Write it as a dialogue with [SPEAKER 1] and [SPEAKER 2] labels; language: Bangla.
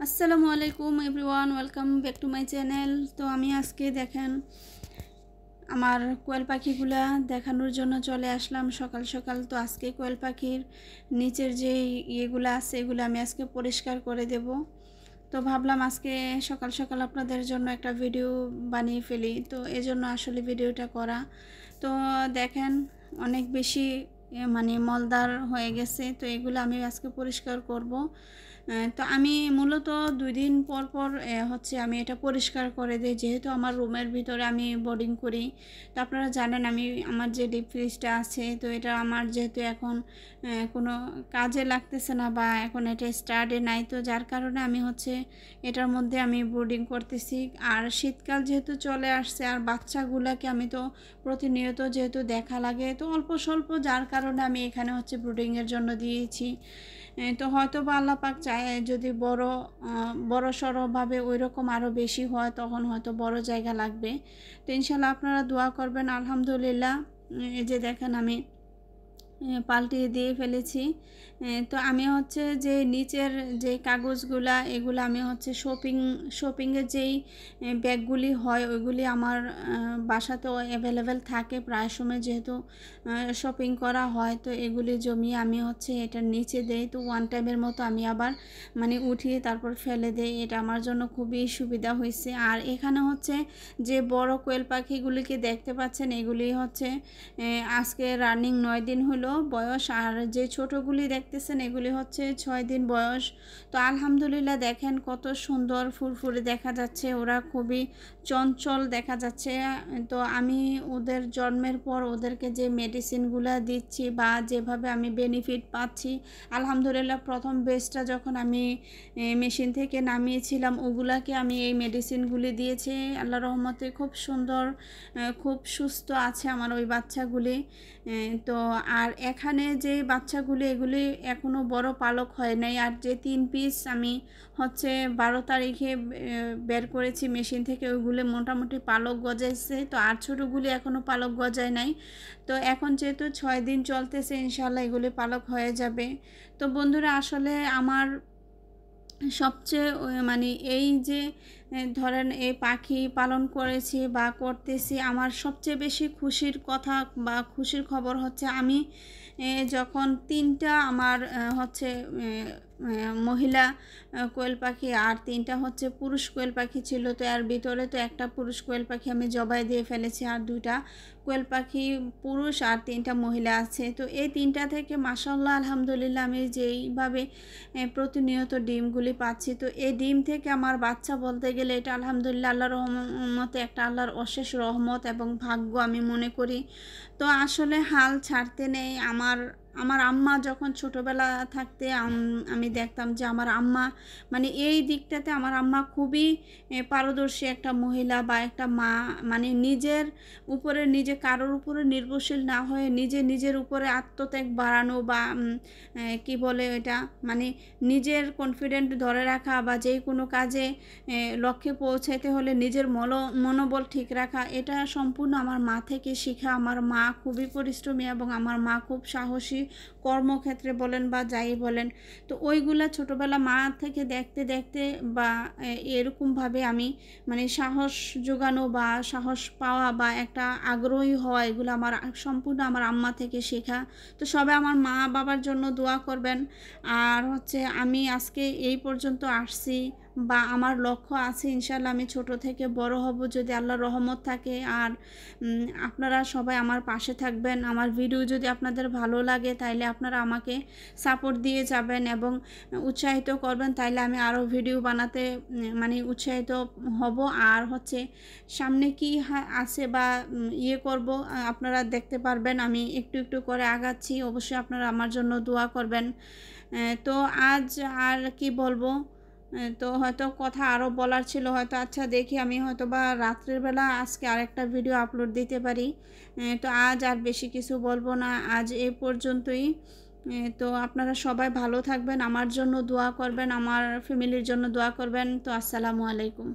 [SPEAKER 1] আসসালামু আলাইকুম everyone, welcome back to my channel. তো আমি আজকে দেখেন আমার কোয়েল পাখিগুলা দেখানোর জন্য চলে আসলাম সকাল সকাল। তো আজকে কোয়েল পাখির নিচের যে ইয়েগুলো আছে এগুলো আমি আজকে পরিষ্কার করে দেব। তো ভাবলাম আজকে সকাল সকাল আপনাদের জন্য একটা ভিডিও বানিয়ে ফেলি, তো এজন্য আসলে ভিডিওটা করা। তো দেখেন অনেক বেশি মানে মলদার হয়ে গেছে, তো এগুলো আমি আজকে পরিষ্কার করব। তো আমি মূলত 2 দিন পর পর হচ্ছে আমি এটা পরিষ্কার করে দিই, যেহেতু আমার রুমের ভিতরে আমি বোর্ডিং করি। তো আপনারা জানেন আমি আমার যে ডিপ ফ্রিজটা আছে, তো এটা আমার যেহেতু এখন কোনো কাজে লাগতেছে না বা এখন এটা স্টার্টে নাই, তো যার কারণে আমি হচ্ছে এটার মধ্যে আমি বোর্ডিং করতেছি। আর শীতকাল যেহেতু চলে আসছে আর বাচ্চাগুলোকে আমি তো প্রতিনিয়ত যেহেতু দেখা লাগে, তো অল্প স্বল্প, যার কারণে আমি এখানে হচ্ছে ব্রুডিংয়ের জন্য দিয়েছি। তো হয়তো বা আল্লাহ পাক চায় যদি বড় সড়োভাবে ওই রকম আরও বেশি হয় তখন হয়তো বড় জায়গা লাগবে। তো ইনশাল্লাহ আপনারা দোয়া করবেন। আলহামদুলিল্লাহ এই যে দেখেন আমি পাল্টিয়ে দিয়ে ফেলেছি। তো আমি হচ্ছে যে নিচের যে কাগজগুলা এগুলো আমি হচ্ছে শপিংয়ের যেই ব্যাগগুলি হয় ওইগুলি আমার বাসাতেও অ্যাভেলেবেল থাকে প্রায় সময়, যেহেতু শপিং করা হয়। তো এগুলি জমিয়ে আমি হচ্ছে এটার নিচে দেই। তো ওয়ান টাইমের মতো আমি আবার মানে উঠিয়ে তারপর ফেলে দেই। এটা আমার জন্য খুবই সুবিধা হয়েছে। আর এখানে হচ্ছে যে বড় কোয়েল পাখিগুলিকে দেখতে পাচ্ছেন, এগুলি হচ্ছে আজকে রানিং 9 দিন হলো বয়স। আর যে ছোটোগুলি দেখতেছেন এগুলি হচ্ছে 6 দিন বয়স। তো আলহামদুলিল্লাহ দেখেন কত সুন্দর ফুরফুরে দেখা যাচ্ছে, ওরা খুবই চঞ্চল দেখা যাচ্ছে। তো আমি ওদের জন্মের পর ওদেরকে যে মেডিসিনগুলো দিচ্ছি বা যেভাবে আমি বেনিফিট পাচ্ছি, আলহামদুলিল্লাহ প্রথম বেচটা যখন আমি মেশিন থেকে নামিয়েছিলাম ওগুলাকে আমি এই মেডিসিনগুলি দিয়েছি। আল্লাহ রহমতে খুব সুন্দর, খুব সুস্থ আছে আমার ওই বাচ্চাগুলি। তো আর এখানে যে বাচ্চাগুলি এগুলি এখনও বড় পালক হয় নাই। আর যে 3 পিস আমি হচ্ছে 12 তারিখে বের করেছি মেশিন থেকে, ওইগুলো মোটামুটি পালক গজাইছে। তো আর ছোটোগুলি এখনও পালক গজায় নাই। তো এখন যেহেতু 6 দিন চলতেছে, ইনশাল্লাহ এগুলি পালক হয়ে যাবে। তো বন্ধুরা আসলে আমার সবচেয়ে মানে এই যে ধরেন এই পাখি পালন করেছি বা করতেছি, আমার সবচেয়ে বেশি খুশির কথা বা খুশির খবর হচ্ছে আমি যখন 3টা আমার হচ্ছে মহিলা কোয়েল পাখি আর 3টা হচ্ছে পুরুষ কোয়েল পাখি ছিল। তো এর ভিতরে তো একটা পুরুষ কোয়েল পাখি আমি জবাই দিয়ে ফেলেছি, আর 2টা কোয়েল পাখি পুরুষ আর 3টা মহিলা আছে। তো এই 3টা থেকে মাশাআল্লাহ আলহামদুলিল্লাহ আমি যেইভাবে প্রতিনিয়ত ডিমগুলি পাচ্ছি, তো এই ডিম থেকে আমার বাচ্চা বলতে গেলে এটা আলহামদুলিল্লাহ আল্লাহর রহমতে একটা আল্লাহর অশেষ রহমত এবং ভাগ্য আমি মনে করি। তো আসলে হাল ছাড়তে নেই। আমার আম্মা যখন ছোটোবেলা থাকতে আমি দেখতাম যে আমার আম্মা মানে এই দিকটাতে আমার আম্মা খুবই পারদর্শী একটা মহিলা বা একটা মা। মানে নিজের উপরে নিজে কারোর উপরে নির্ভরশীল না হয়ে নিজের উপরে আত্মত্যাগ বাড়ানো বা কি বলে এটা, মানে নিজের কনফিডেন্ট ধরে রাখা বা যে কোনো কাজে লক্ষ্যে পৌঁছাইতে হলে নিজের মনোবল ঠিক রাখা, এটা সম্পূর্ণ আমার মা থেকে শেখা। আমার মা খুবই পরিশ্রমী এবং আমার মা খুব সাহসী কর্মক্ষেত্রে বলেন বা যাই বলেন। তো ওইগুলা ছোটোবেলা মা থেকে দেখতে দেখতে বা এরকমভাবে আমি মানে সাহস জোগানো বা সাহস পাওয়া বা একটা আগ্রহী হওয়া, এগুলো আমার সম্পূর্ণ আমার আম্মা থেকে শেখা। তো সবাই আমার মা বাবার জন্য দোয়া করবেন। আর হচ্ছে আমি আজকে এই পর্যন্ত আসছি বা আমার লক্ষ্য আছে ইনশাল্লাহ আমি ছোট থেকে বড় হব যদি আল্লাহর রহমত থাকে। আর আপনারা সবাই আমার পাশে থাকবেন। আমার ভিডিও যদি আপনাদের ভালো লাগে তাইলে আপনারা আমাকে সাপোর্ট দিয়ে যাবেন এবং উৎসাহিত করবেন, তাইলে আমি আরও ভিডিও বানাতে মানে উৎসাহিত হব। আর হচ্ছে সামনে কি আছে বা ইয়ে করব আপনারা দেখতে পারবেন। আমি একটু একটু করে আগাচ্ছি, অবশ্যই আপনারা আমার জন্য দোয়া করবেন। তো আজ আর কি বলবো, তো হয়তো কথা আরও বলার ছিল হয়তো, আচ্ছা দেখি আমি হয়তো বা রাত্রের বেলা আজকে আরেকটা ভিডিও আপলোড দিতে পারি। তো আজ আর বেশি কিছু বলবো না, আজ এই পর্যন্তই। তো আপনারা সবাই ভালো থাকবেন, আমার জন্য দোয়া করবেন, আমার ফ্যামিলির জন্য দোয়া করবেন। তো আসসালামু আলাইকুম।